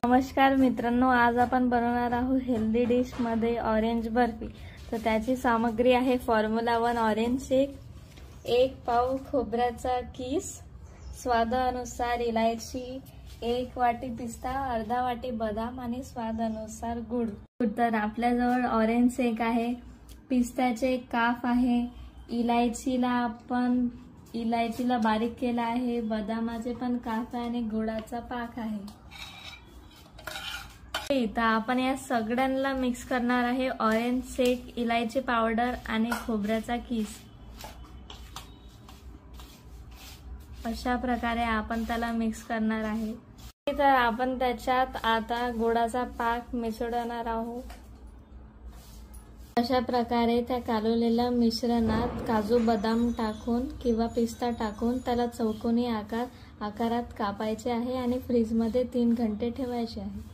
नमस्कार मित्रांनो, आज आपण बनवणार आहोत हेल्दी डिश मध्ये ऑरेंज बर्फी। तर त्याची सामग्री आहे फॉर्म्युला 1 ऑरेंज शेक, 1 पाव खोबऱ्याचा किस, स्वादानुसार इलायची, 1 वाटी पिस्ता, अर्धा वाटी बदाम आणि स्वादानुसार गुळ। तर आपल्याजवळ ऑरेंज शेक आहे, पिस्त्याचे काफ आहे, इलायचीला बारीक केला आहे, बदामाचे पण काफ आहे आणि गुळाचा पाक आहे। तर आपण या सगळ्यांना मिक्स करणार आहे ऑरेंज शेक, इलायची पावडर आणि खोबऱ्याचा किस। अशा प्रकारे आपण त्याला मिक्स करणार आहे। तर आपण त्याच्यात आता गुळाचा पाक मिसळणार आहोत। अशा प्रकारे त्या कालवलेल्या मिश्रणात काजू बदाम टाकून किंवा पिस्ता टाकून त्याला चौकोनी आकारात कापायचे आहे आणि फ्रीज मध्ये 3 घंटे ठेवायचे आहे।